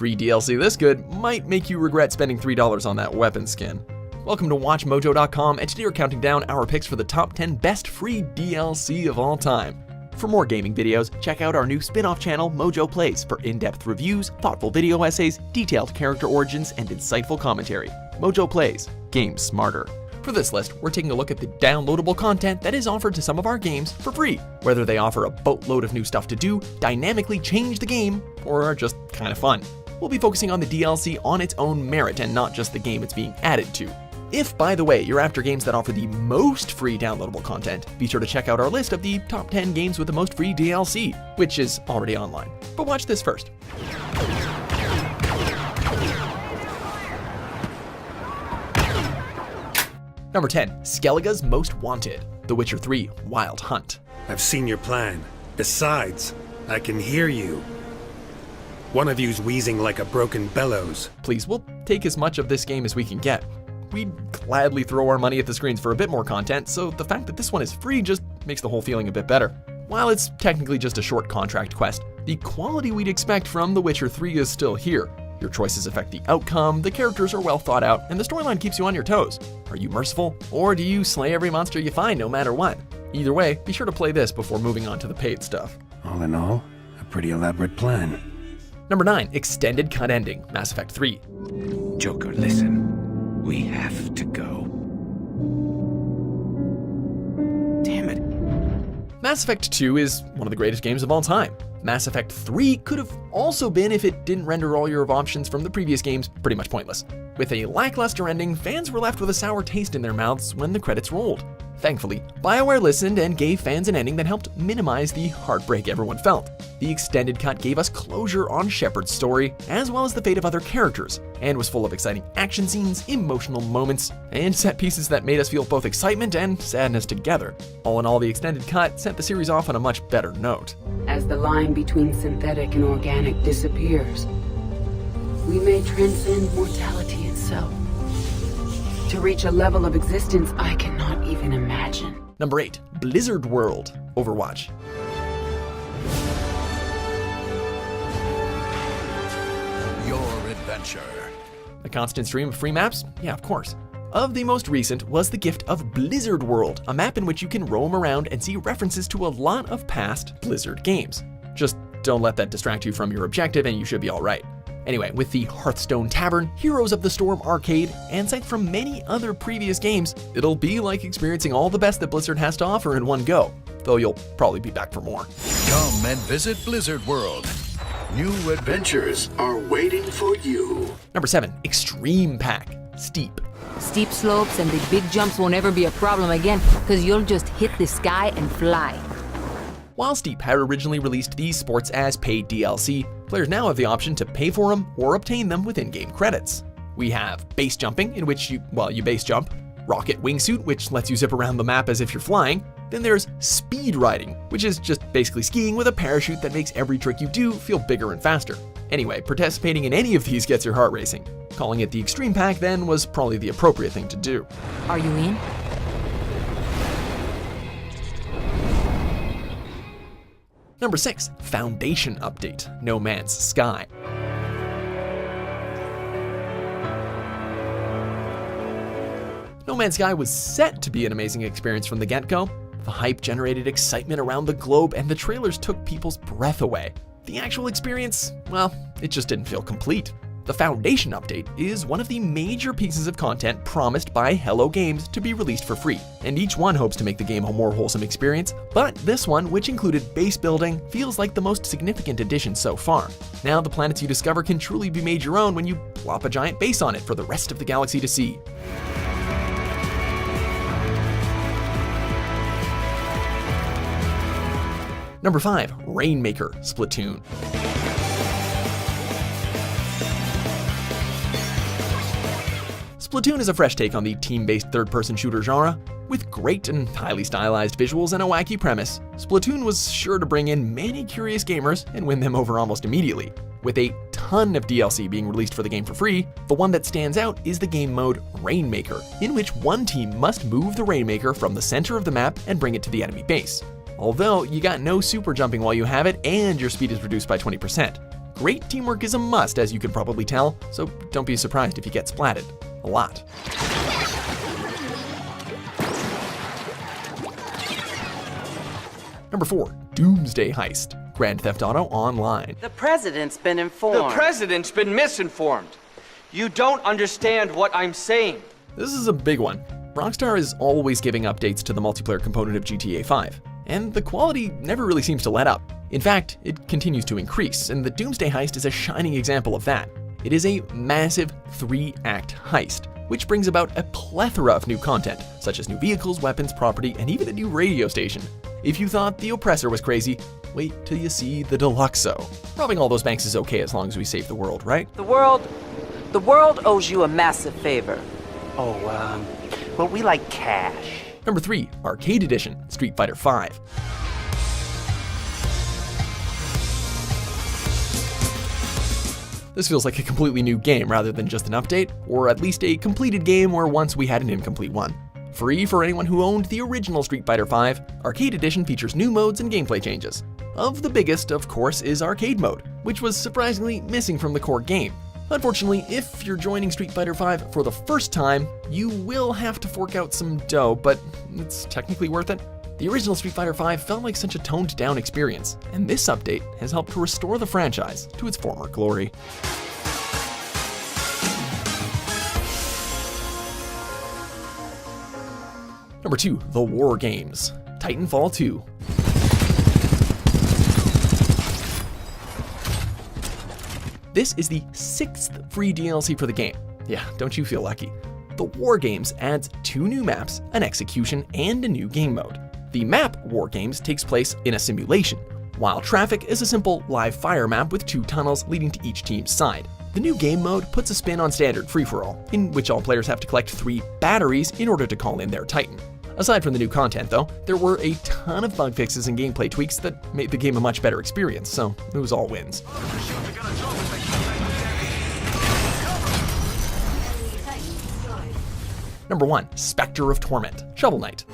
Free DLC this good might make you regret spending $3 on that weapon skin. Welcome to WatchMojo.com, and today we're counting down our picks for the top 10 best free DLC of all time. For more gaming videos, check out our new spin-off channel, Mojo Plays, for in-depth reviews, thoughtful video essays, detailed character origins, and insightful commentary. Mojo Plays, games smarter. For this list, we're taking a look at the downloadable content that is offered to some of our games for free, whether they offer a boatload of new stuff to do, dynamically change the game, or are just kind of fun. We'll be focusing on the DLC on its own merit and not just the game it's being added to. If, by the way, you're after games that offer the most free downloadable content, be sure to check out our list of the top 10 games with the most free DLC, which is already online. But watch this first. Number 10, Skellige's Most Wanted, The Witcher 3 Wild Hunt. I've seen your plan. Besides, I can hear you. One of you's wheezing like a broken bellows. Please, we'll take as much of this game as we can get. We'd gladly throw our money at the screens for a bit more content, so the fact that this one is free just makes the whole feeling a bit better. While it's technically just a short contract quest, the quality we'd expect from The Witcher 3 is still here. Your choices affect the outcome, the characters are well thought out, and the storyline keeps you on your toes. Are you merciful, or do you slay every monster you find no matter what? Either way, be sure to play this before moving on to the paid stuff. All in all, a pretty elaborate plan. Number 9, Extended Cut Ending, Mass Effect 3. Joker, listen. We have to go. Damn it. Mass Effect 2 is one of the greatest games of all time. Mass Effect 3 could have also been if it didn't render all your options from the previous games pretty much pointless. With a lackluster ending, fans were left with a sour taste in their mouths when the credits rolled. Thankfully, BioWare listened and gave fans an ending that helped minimize the heartbreak everyone felt. The extended cut gave us closure on Shepard's story, as well as the fate of other characters, and was full of exciting action scenes, emotional moments, and set pieces that made us feel both excitement and sadness together. All in all, the extended cut sent the series off on a much better note. As the line between synthetic and organic disappears, we may transcend mortality itself to reach a level of existence I cannot even imagine. Number 8, Blizzard World, Overwatch. Your adventure. A constant stream of free maps? Yeah, of course. Of the most recent was the gift of Blizzard World, a map in which you can roam around and see references to a lot of past Blizzard games. Just don't let that distract you from your objective and you should be alright. Anyway, with the Hearthstone Tavern, Heroes of the Storm arcade, and sites from many other previous games, it'll be like experiencing all the best that Blizzard has to offer in one go, though you'll probably be back for more. Come and visit Blizzard World. New adventures are waiting for you. Number 7, Extreme Pack, Steep. Steep slopes and the big jumps won't ever be a problem again, because you'll just hit the sky and fly. While Steep had originally released these sports as paid DLC, players now have the option to pay for them or obtain them with in-game credits. We have base jumping, in which you base jump, rocket wingsuit, which lets you zip around the map as if you're flying. Then there's speed riding, which is just basically skiing with a parachute that makes every trick you do feel bigger and faster. Anyway, participating in any of these gets your heart racing. Calling it the Extreme Pack then was probably the appropriate thing to do. Are you in? Number 6, Foundation Update, No Man's Sky. No Man's Sky was set to be an amazing experience from the get-go. The hype generated excitement around the globe and the trailers took people's breath away. The actual experience, well, it just didn't feel complete. The Foundation Update is one of the major pieces of content promised by Hello Games to be released for free, and each one hopes to make the game a more wholesome experience, but this one, which included base building, feels like the most significant addition so far. Now the planets you discover can truly be made your own when you plop a giant base on it for the rest of the galaxy to see. Number 5, Rainmaker, Splatoon. Splatoon is a fresh take on the team-based third-person shooter genre. With great and highly stylized visuals and a wacky premise, Splatoon was sure to bring in many curious gamers and win them over almost immediately. With a ton of DLC being released for the game for free, the one that stands out is the game mode Rainmaker, in which one team must move the Rainmaker from the center of the map and bring it to the enemy base. Although, you got no super jumping while you have it, and your speed is reduced by 20%. Great teamwork is a must, as you can probably tell, so don't be surprised if you get splatted. A lot. Number 4, Doomsday Heist, Grand Theft Auto Online. The president's been informed. The president's been misinformed. You don't understand what I'm saying. This is a big one. Rockstar is always giving updates to the multiplayer component of GTA 5, and the quality never really seems to let up. In fact, it continues to increase, and the Doomsday Heist is a shining example of that. It is a massive 3-act heist, which brings about a plethora of new content, such as new vehicles, weapons, property, and even a new radio station. If you thought the Oppressor was crazy, wait till you see the Deluxo. Robbing all those banks is okay as long as we save the world, right? The world owes you a massive favor. Oh, well, we like cash. Number 3, Arcade Edition, Street Fighter V. This feels like a completely new game rather than just an update, or at least a completed game where once we had an incomplete one. Free for anyone who owned the original Street Fighter V, Arcade Edition features new modes and gameplay changes. Of the biggest, of course, is Arcade Mode, which was surprisingly missing from the core game. Unfortunately, if you're joining Street Fighter V for the first time, you will have to fork out some dough, but it's technically worth it. The original Street Fighter V felt like such a toned-down experience, and this update has helped to restore the franchise to its former glory. Number 2, The War Games, Titanfall 2. This is the 6th free DLC for the game. Yeah, don't you feel lucky? The War Games adds 2 new maps, an execution, and a new game mode. The map War Games takes place in a simulation, while Traffic is a simple live fire map with 2 tunnels leading to each team's side. The new game mode puts a spin on standard free-for-all, in which all players have to collect 3 batteries in order to call in their Titan. Aside from the new content though, there were a ton of bug fixes and gameplay tweaks that made the game a much better experience, so it was all wins. Number 1, Spectre of Torment, Shovel Knight.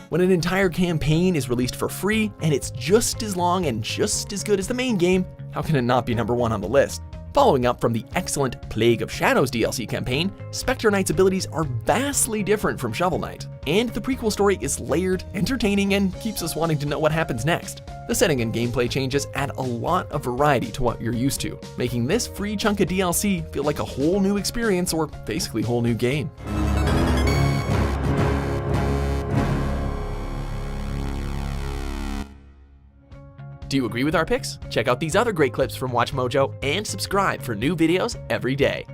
When an entire campaign is released for free, and it's just as long and just as good as the main game, how can it not be number 1 on the list? Following up from the excellent Plague of Shadows DLC campaign, Spectre Knight's abilities are vastly different from Shovel Knight, and the prequel story is layered, entertaining, and keeps us wanting to know what happens next. The setting and gameplay changes add a lot of variety to what you're used to, making this free chunk of DLC feel like a whole new experience or basically whole new game. Do you agree with our picks? Check out these other great clips from WatchMojo and subscribe for new videos every day.